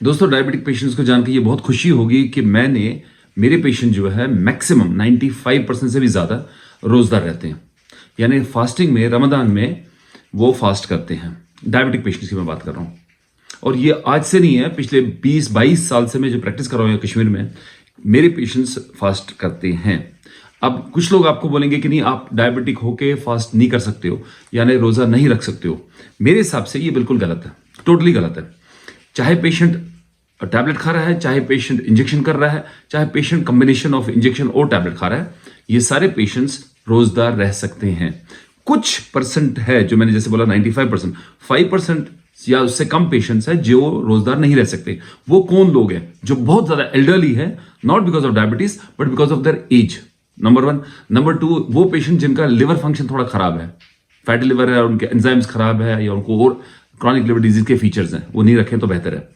दोस्तों, diabetic patients को जानकर ये बहुत खुशी होगी कि मेरे पेशेंट जो है मैक्सिमम 95% से भी ज़्यादा रोज़दार रहते हैं। यानी फास्टिंग में, रमज़ान में वो फास्ट करते हैं। डायबिटिक पेशेंट्स की मैं बात कर रहा हूँ। और ये आज से नहीं है, पिछले 20-22 साल से मैं जो प्रैक्टिस कर रहा हूँ कश्मीर में, मेरे पेशेंट्स फास्ट करते हैं। अब कुछ लोग आपको बोलेंगे कि नहीं, आप डायबिटिक होके फास्ट नहीं कर सकते हो, यानी रोज़ा नहीं रख सकते हो। मेरे हिसाब से ये बिल्कुल गलत है, टोटली गलत है। चाहे पेशेंट टैबलेट खा रहा है, चाहे पेशेंट इंजेक्शन कर रहा है, चाहे पेशेंट कॉम्बिनेशन ऑफ इंजेक्शन और टैबलेट खा रहा है, ये सारे पेशेंट्स रोजदार रह सकते हैं। कुछ परसेंट है जो मैंने जैसे बोला 95%, 5% या उससे कम पेशेंट्स है जो रोजदार नहीं रह सकते। वो कौन लोग हैं? जो बहुत ज्यादा एल्डरली है, not because of diabetes but because of their age, number 1। Number 2, वो पेशेंट जिनका लिवर फंक्शन थोड़ा खराब है, फैटी लिवर है, उनके एंजाइम्स खराब है, या उनको और क्रॉनिक लिवर डिजीज के फीचर्स हैं, वो नहीं रखें तो बेहतर है।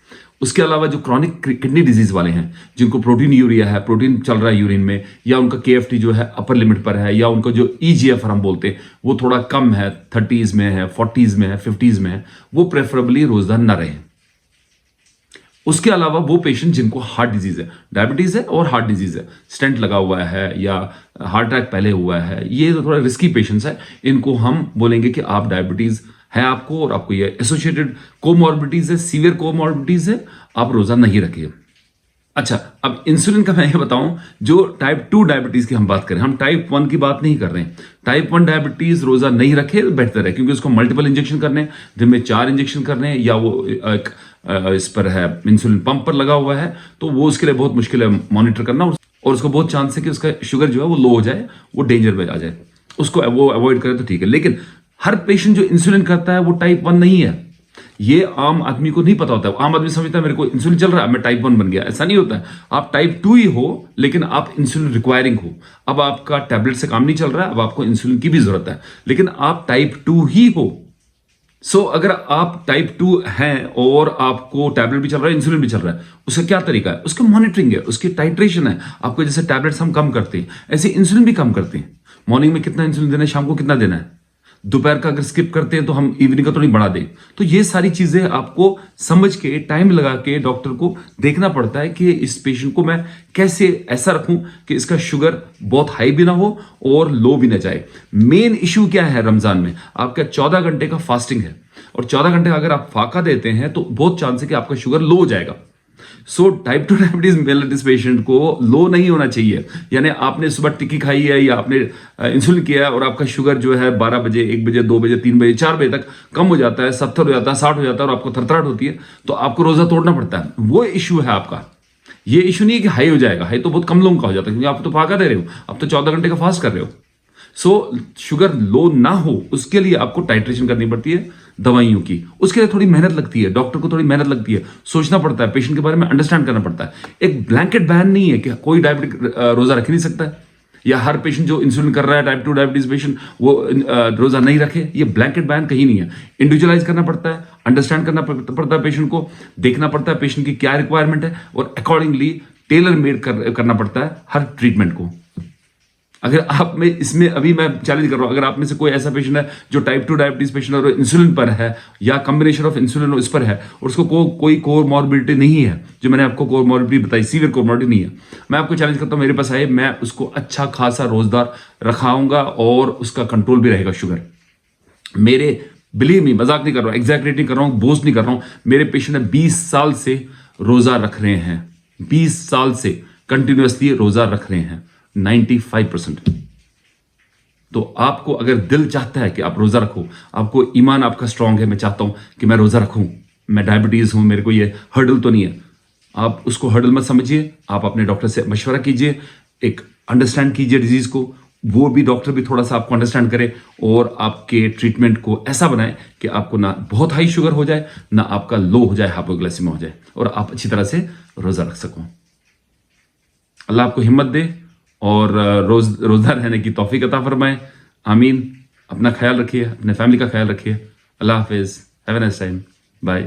उसके अलावा जो क्रॉनिक किडनी डिजीज वाले हैं, जिनको प्रोटीन यूरिया है, प्रोटीन चल रहा है यूरिन में, या उनका केएफटी जो है अपर लिमिट पर है, या उनका जो ईजीएफआर हम बोलते हैं वो थोड़ा कम है, 30s में है, 40s में है, 50s में है, वो प्रेफरेबली रोजदार न रहे। उसके अलावा वो पेशेंट जिनको हार्ट डिजीज है, डायबिटीज है और हार्ट डिजीज है, स्टेंट लगा हुआ है या हार्ट अटैक पहले हुआ है, ये तो थोड़ा रिस्की पेशेंट्स है, इनको हम बोलेंगे कि आप डायबिटीज है आपको और आपको ये एसोसिएटेड कोमॉर्बिडिटीज है, सीवियर कोमॉर्बिडिटीज है, आप रोजा नहीं रखिए। अच्छा, अब इंसुलिन का मैं ये बताऊं, जो टाइप 2 डायबिटीज की हम बात करें, हम टाइप 1 की बात नहीं कर रहे हैं। टाइप 1 डायबिटीज रोजा नहीं रखे बेहतर है, क्योंकि उसको मल्टीपल इंजेक्शन करने हैं, दिन में 4 इंजेक्शन करने हैं, या वो एक इस पर है, इंसुलिन पंप पर लगा हुआ है, तो वो उसके लिए बहुत मुश्किल है मॉनिटर करना, और उसको बहुत चांस है कि उसका शुगर जो है वो लो हो जाए, वो डेंजर में आ जाए। उसको वो अवॉइड करे तो ठीक है। लेकिन हर पेशेंट जो इंसुलिन करता है वो टाइप 1 नहीं है, ये आम आदमी को नहीं पता होता है। आम आदमी समझता है मेरे को इंसुलिन चल रहा है, मैं टाइप 1 बन गया। ऐसा नहीं होता है। आप टाइप 2 ही हो, लेकिन आप इंसुलिन रिक्वायरिंग हो। अब आपका टैबलेट से काम नहीं चल रहा है, अब आपको इंसुलिन की भी जरूरत है, लेकिन आप टाइप 2 ही हो। अगर आप टाइप 2 हैं और आपको टैबलेट भी चल रहा है, इंसुलिन भी चल रहा है, उसका क्या तरीका है? उसका मॉनिटरिंग है, उसकी टाइट्रेशन है। आपको जैसे टैबलेट्स हम कम करते हैं, ऐसे इंसुलिन भी कम करते हैं। मॉर्निंग में कितना इंसुलिन देना है, शाम को कितना देना है, दोपहर का अगर स्किप करते हैं तो हम इवनिंग का तो नहीं बढ़ा दें। तो ये सारी चीजें आपको समझ के, टाइम लगा के डॉक्टर को देखना पड़ता है कि इस पेशेंट को मैं कैसे ऐसा रखूं कि इसका शुगर बहुत हाई भी ना हो और लो भी ना जाए। मेन इश्यू क्या है रमजान में? आपका 14 घंटे का फास्टिंग है, और 14 घंटे का अगर आप फाका देते हैं तो बहुत चांस है कि आपका शुगर लो हो जाएगा। टाइप 2 डायबिटीज मेलिटस पेशेंट को लो नहीं होना चाहिए। यानी आपने सुबह टिक्की खाई है या आपने इंसुलिन किया है और आपका शुगर जो है 12 बजे, 1 बजे, 2 बजे, 3 बजे, 4 बजे तक कम हो जाता है, 70 हो जाता है, 60 हो जाता है, और आपको थरथराहट होती है, तो आपको रोजा तोड़ना पड़ता है। वो इश्यू है आपका। ये इश्यू नहीं है कि हाई हो जाएगा, हाई तो बहुत कम लोगों का हो जाता है, क्योंकि आप तो फाका दे रहे हो, आप तो 14 घंटे का फास्ट कर रहे हो। शुगर लो ना हो उसके लिए आपको टाइट्रेशन करनी पड़ती है दवाइयों की। उसके लिए थोड़ी मेहनत लगती है, डॉक्टर को थोड़ी मेहनत लगती है, सोचना पड़ता है, पेशेंट के बारे में अंडरस्टैंड करना पड़ता है। एक ब्लैंकेट बैन नहीं है कि कोई डायबिटिक रोजा रख ही नहीं सकता है, या हर पेशेंट जो इंसुलिन कर रहा है टाइप 2 डायबिटीज पेशेंट वो रोजा नहीं रखे। ये ब्लैंकेट बैन कहीं नहीं है। इंडिविजुअलाइज करना पड़ता है, अंडरस्टैंड करना पड़ता है, पेशेंट को देखना पड़ता है पेशेंट की क्या रिक्वायरमेंट है, और अकॉर्डिंगली टेलर मेड करना पड़ता है हर ट्रीटमेंट को। अगर आप में इसमें, अभी मैं चैलेंज कर रहा हूं, अगर आप में से कोई ऐसा पेशेंट है जो टाइप 2 डायबिटीज पेशेंट और इंसुलिन पर है, या कॉम्बिनेशन ऑफ इंसुलिन और इस पर है, और उसको कोई कोमॉर्बिडिटी नहीं है, जो मैंने आपको कोमॉर्बिडिटी बताई, सीवियर कोमॉर्बिडिटी नहीं है, मैं आपको चैलेंज करता हूं, मेरे पास आए, मैं उसको अच्छा खासा रोजदार रखाऊंगा और उसका कंट्रोल भी रहेगा शुगर। मेरे, बिलीव मी, मजाक नहीं कर रहा हूं, एग्जैक्ट नहीं कर रहा हूं, बोस्ट नहीं कर रहा हूं, मेरे पेशेंट 20 साल से रोजा रख रहे हैं, 20 साल से कंटिन्यूअसली रोजा रख रहे हैं, 95%। तो आपको अगर दिल चाहता है कि आप रोजा रखो, आपको ईमान आपका स्ट्रांग है, मैं चाहता हूं कि मैं रोजा रखूं, मैं डायबिटीज हूं, मेरे को ये हर्डल तो नहीं है, आप उसको हर्डल मत समझिए। आप अपने डॉक्टर से मशवरा कीजिए, एक अंडरस्टैंड कीजिए डिजीज को, वो भी डॉक्टर भी थोड़ा सा आपको अंडरस्टैंड करे, और आपके ट्रीटमेंट को ऐसा बनाए कि आपको ना बहुत हाई शुगर हो जाए, ना आपका लो हो जाए, हाइपोग्लाइसेमिया हो जाए, और आप अच्छी तरह से रोजा रख सको। अल्लाह आपको हिम्मत दे और रोज़ा रहने की तौफीक अता फरमाए। आमीन। अपना ख्याल रखिए, अपने फैमिली का ख्याल रखिए। अल्लाह हाफिज़। Have a nice time. Bye.